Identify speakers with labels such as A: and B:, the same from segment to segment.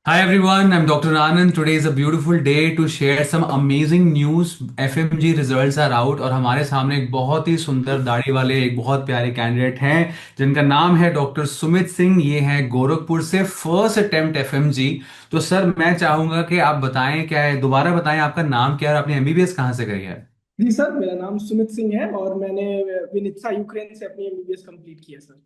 A: Hi everyone, I'm Dr. Anand. Today is a beautiful day to share some amazing news. FMG results are out और हमारे सामने एक बहुत ही सुंदर दाढ़ी वाले एक बहुत प्यारे कैंडिडेट हैं जिनका नाम है डॉक्टर सुमित सिंह। ये हैं गोरखपुर से फर्स्ट अटेम्प्ट एफएमजी। तो सर मैं चाहूंगा कि आप बताएं क्या है, दोबारा बताएं आपका नाम क्या है और आपने एमबीबीएस कहाँ से करी है।
B: जी सर, मेरा नाम सुमित सिंह है और मैंने विनित्सा यूक्रेन से अपनी एमबीबीएस कंप्लीट किया सर।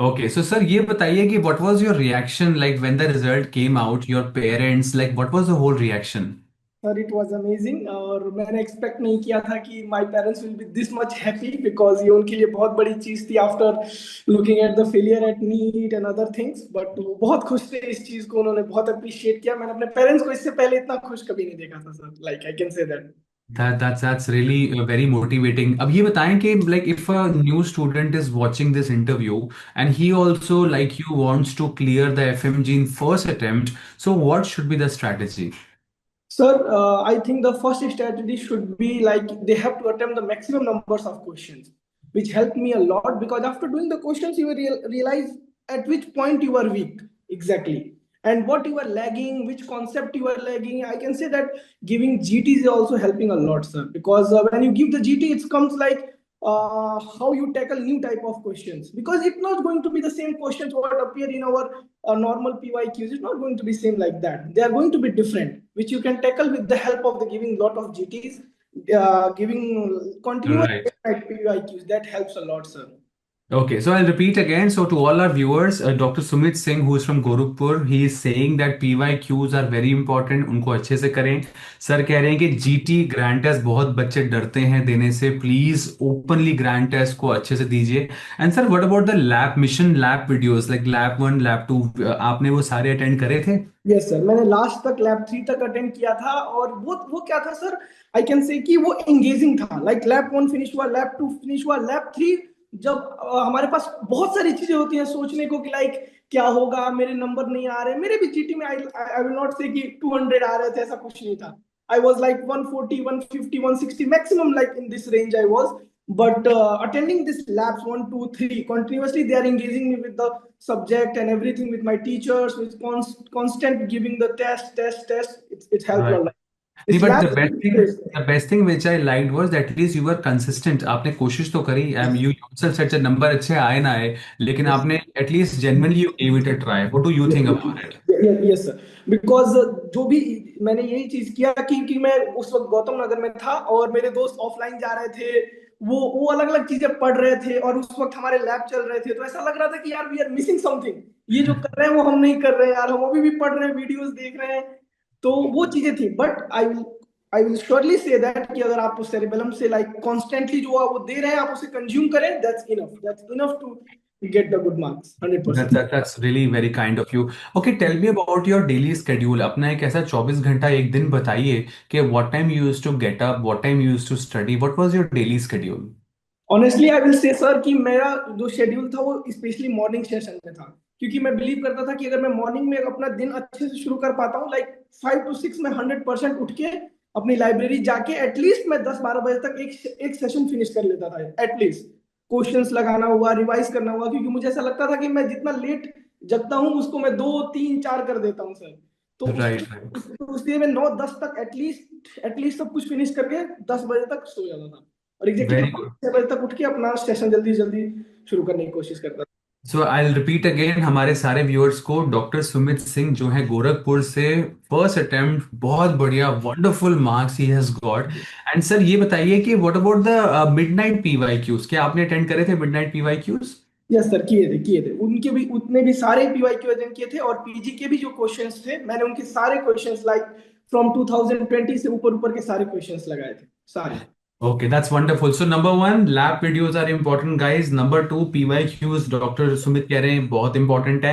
A: ओके सो सर ये बताइए कि what was your reaction like when the result came out, your parents like what was the whole reaction.
B: Sir it was amazing और मैंने एक्सपेक्ट नहीं किया था कि my parents will be this much happy because ये उनके लिए बहुत बड़ी चीज थी after looking at the failure at NEET and other things. But वो बहुत खुश थे इस चीज को, उन्होंने बहुत अप्रिशिएट किया। मैंने अपने पेरेंट्स को इससे पहले इतना खुश कभी नहीं देखा था sir, like I can say that.
A: That's really very motivating. अब ये बताएं कि like if a new student is watching this interview and he also like you wants to clear the FMG in first attempt, so what should be the strategy?
B: Sir, I think the first strategy should be like they have to attempt the maximum numbers of questions, which helped me a lot because after doing the questions, you will realize at which point you are weak exactly and what you are lagging, which concept you are lagging. I can say that giving GT is also helping a lot, sir, because when you give the GT, it comes like how you tackle new type of questions because it's not going to be the same questions what appear in our normal PYQs. It's not going to be same like that. They are going to be different, which you can tackle with the help of the giving lot of GTs, giving continuous
A: Right.
B: PYQs. That helps a lot, sir.
A: Okay, so I'll repeat again. So to all our viewers, Dr. Sumit Singh, who is from Gorakhpur, he is saying that PYQs are very important. उनको अच्छे से करें। Sir कह रहे हैं कि GT grand test बहुत बच्चे डरते हैं देने से, प्लीज ओपनली ग्रैंड टेस्ट को अच्छे से दीजिए। And sir what about the lab mission lab videos like lab one lab two, आपने वो सारे अटेंड करे थे?
B: यस सर, मैंने लास्ट तक लैब 3 तक अटेंड किया था और वो क्या था सर, आई कैन से कि वो एंगेजिंग था। लाइक लैब 1 फिनिश हुआ, लैब 2 फिनिश हुआ, लैब 3 जब हमारे पास बहुत सारी चीजें होती हैं सोचने को कि लाइक क्या होगा, मेरे नंबर नहीं आ रहे। मेरे भी जीटी में आई आई विल नॉट से कि 200 आ रहे थे, ऐसा कुछ नहीं था। आई was like 140 150 160 maximum, like in this range I was. But attending this labs 1 2 3 continuously, they are engaging me with the subject and everything with my teachers, with constant giving the test. It's helped a
A: Right.
B: lot.
A: नहीं
B: This
A: but
B: lab is great.
A: The best thing which I like was that at least you were consistent. आपने कोशिश तो करी, you yourself said number अच्छे आए ना आए, लेकिन
B: Yes.
A: आपने at least genuinely you give it a try. What do you think about it?
B: Yes sir, because जो भी मैंने यही चीज किया कि मैं उस वक्त गौतम नगर में था और मेरे दोस्त ऑफलाइन जा रहे थे। वो अलग अलग चीजें पढ़ रहे थे और उस वक्त हमारे लैब चल रहे थे, तो ऐसा लग रहा था कि यार वी आर मिसिंग समथिंग। ये जो कर रहे हैं वो हम नहीं कर रहे हैं यार, हम अभी भी पढ़ रहे हैं, वीडियोस देख रहे हैं। तो वो चीजें थी। But I will surely say that कि अगर आप उस सेरिबेलम से लाइक कॉन्स्टेंटली जो वो दे रहे हैं आप उसे कंज्यूम करें, that's enough to get the good marks 100%।
A: That's really very kind of you. Okay, tell me about your daily schedule. अपना एक ऐसा 24 घंटा एक दिन बताइए कि what time you used to get up, what time you used to study, what was your daily schedule?
B: Honestly I will से sir कि मेरा जो शेड्यूल था वो स्पेशली मॉर्निंग सेशन में था, क्योंकि मैं बिलीव करता था कि अगर मैं मॉर्निंग में अपना दिन अच्छे से शुरू कर पाता हूँ, लाइक 5 to 6 में 100% उठ के अपनी लाइब्रेरी जाके एटलीस्ट मैं 10 12 बजे तक एक सेशन फिनिश कर लेता था एटलीस्ट। क्वेश्चंस लगाना हुआ, रिवाइज करना हुआ, क्योंकि मुझे ऐसा लगता था कि मैं जितना लेट जगता हूँ उसको मैं 2 3 4 कर देता हूँ सर। तो
A: Right, right.
B: उस दिन में 9 10 तक एटलीस्ट सब कुछ फिनिश करके 10 बजे तक सो जाता था और एग्जैक्टली
A: Very
B: पाँच
A: good.
B: छह बजे तक उठ के अपना सेशन जल्दी जल्दी शुरू करने की कोशिश करता था।
A: सो आई रिपीट अगेन हमारे सारे व्यूअर्स को, डॉक्टर सुमित सिंह जो है गोरखपुर से, फर्स्ट अटेम्प्ट बहुत बढ़िया wonderful marks he has got. And sir ये बताइए कि what about the midnight PYQs, क्या आपने अटेंड करे थे मिडनाइट पीवाईक्यूज?
B: यस सर, किए थे उनके भी उतने भी सारे पीवाईक्यू अटेंड किए थे और पीजी के भी जो क्वेश्चंस थे मैंने उनके सारे क्वेश्चंस लाइक फ्रॉम 2020 से ऊपर ऊपर के सारे क्वेश्चंस लगाए थे सारे।
A: Okay, that's wonderful. So number one, lab videos are important, guys. Number two, PYQs, doctor Sumit कह रहे हैं बहुत इंपॉर्टेंट है।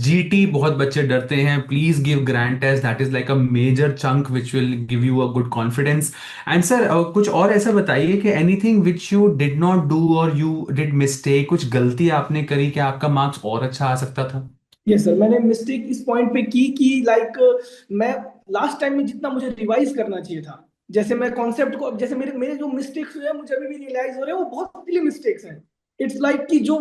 A: जीटी बहुत बच्चे डरते हैं, please give grand test, that is like a major chunk which will give you a good confidence. And sir कुछ और ऐसा बताइए कि anything which you did not do और यू डिड मिस्टेक, कुछ गलती आपने करी कि आपका मार्क्स और अच्छा आ सकता था?
B: यस सर, मैंने मिस्टेक इस पॉइंट पे की कि लाइक मैं लास्ट टाइम में जितना मुझे रिवाइज करना चाहिए था, जैसे मैं कॉन्सेप्ट को, जैसे मेरे मेरे जो मिस्टेक्स हुए हैं मुझे अभी भी रियलाइज हो रहे हैं, वो बहुत सिली मिस्टेक्स हैं। इट्स लाइक कि जो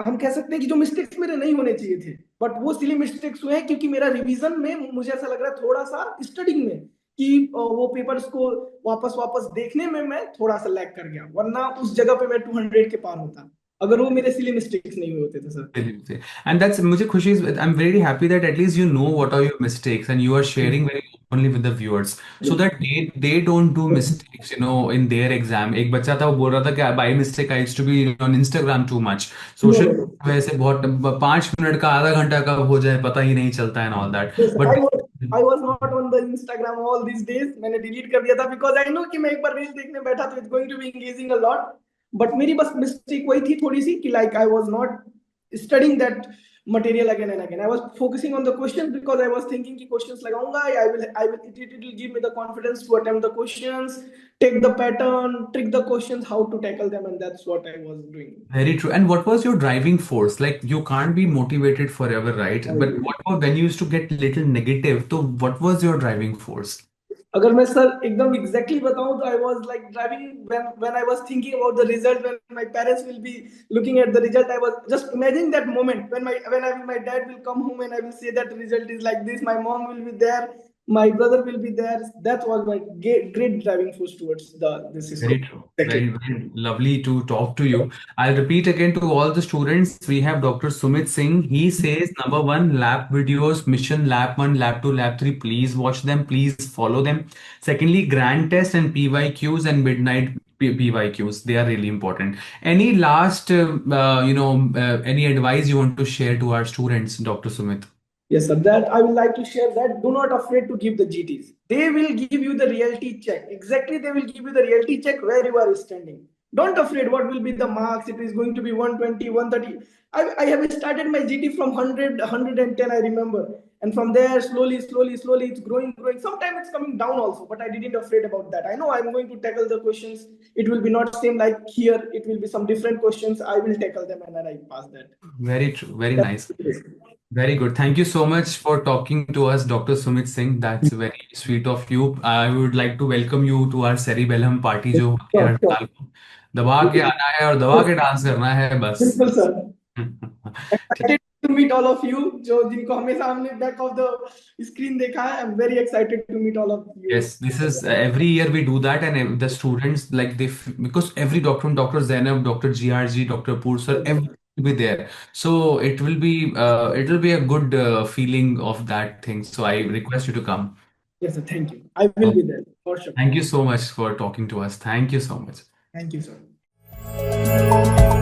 B: हम कह सकते हैं कि जो मिस्टेक्स मेरे नहीं होने चाहिए थे, बट वो सिली मिस्टेक्स हुए हैं क्योंकि मेरा रिवीजन में मुझे ऐसा लग रहा है थोड़ा सा स्टडिंग में कि वो पेपर्स को वापस वापस देखने में मैं थोड़ा सा लैग कर गया, वरना उस जगह पे मैं 200 के पार होता अगर वो मेरे सिली मिस्टेक्स नहीं हुए होते थे सर।
A: Absolutely. And that's मुझे खुशी I'm very happy that at least you know what are your mistakes and you are sharing very openly with the viewers so that they don't do mistakes in their exam. एक बच्चा था वो बोल रहा था कि by mistake I used to be on Instagram too much.
B: No,
A: Social
B: no, no.
A: वैसे बहुत 5 मिनट का आधा घंटा कब हो जाए पता ही नहीं चलता and all that.
B: Yes,
A: But
B: I was not on the Instagram all these days. मैंने डिलीट कर दिया था बिकॉज आई नो कि मैं एक बार रील देखने बैठा तो it's going to be engaging a lot. But मेरी बस मिस्टेक वही थी थोड़ी सी कि like I was not studying that material again and again. I was focusing on the question because I was thinking कि क्वेश्चंस लगाऊंगा, I will it will give me the confidence to attempt the questions, take the pattern, trick the questions, how to tackle them, and that's what I was
A: very true. And what was your driving force? Like you can't be motivated forever, right? But
B: doing.
A: what was when you used to get little negative? So what was your driving force?
B: अगर मैं sir एकदम exactly बताऊं तो I was like driving when I was thinking about the result, when my parents will be looking at the result, I was just imagining that moment when my dad will come home and I will say that result is like this, my mom will be there, my brother will be there. That was my great driving force towards the this
A: Very
B: score.
A: true. Very lovely to talk to you. I'll repeat again to all the students. We have Dr. Sumit Singh. He says number one, lab videos, Mission Lab 1, Lab 2, Lab 3. Please watch them. Please follow them. Secondly, grand test and PYQs and midnight PYQs. They are really important. Any last, any advice you want to share to our students, Dr. Sumit?
B: Yes, sir. That I would like to share that do not afraid to give the GTs. They will give you the reality check. Exactly, they will give you the reality check where you are standing. Don't afraid what will be the marks. It is going to be 120, 130. I have started my GT from 100, 110, I remember. And from there, slowly, slowly, slowly, it's growing, growing. Sometimes it's coming down also, but I didn't afraid about that. I know I'm going to tackle the questions. It will be not same like here. It will be some different questions. I will tackle them and then I pass that.
A: Very true. Very
B: That's
A: nice.
B: it.
A: Very good. Thank you so much for talking to us, Dr. Sumit Singh. That's very sweet of you. I would like to welcome you to our cerebellum party जो होती है
B: Sure,
A: हर
B: sure.
A: साल को। दबा के आना है और दबा के डांस करना है बस।
B: बिल्कुल sir. Excited to meet all of you जो जिनको हमेशा हमने बैक ऑफ द स्क्रीन देखा है। I am very excited to meet all of you.
A: Yes, this is every year we do that, and the students like because every doctor, Dr. Zainab, Dr. GRG, Dr. Pursar, everyone will be there. So it will be a good feeling of that thing. So I request you to come.
B: Yes sir, thank you, I will
A: Oh,
B: be there for sure.
A: thank you so much for talking to us. Thank you so much.
B: Thank you sir.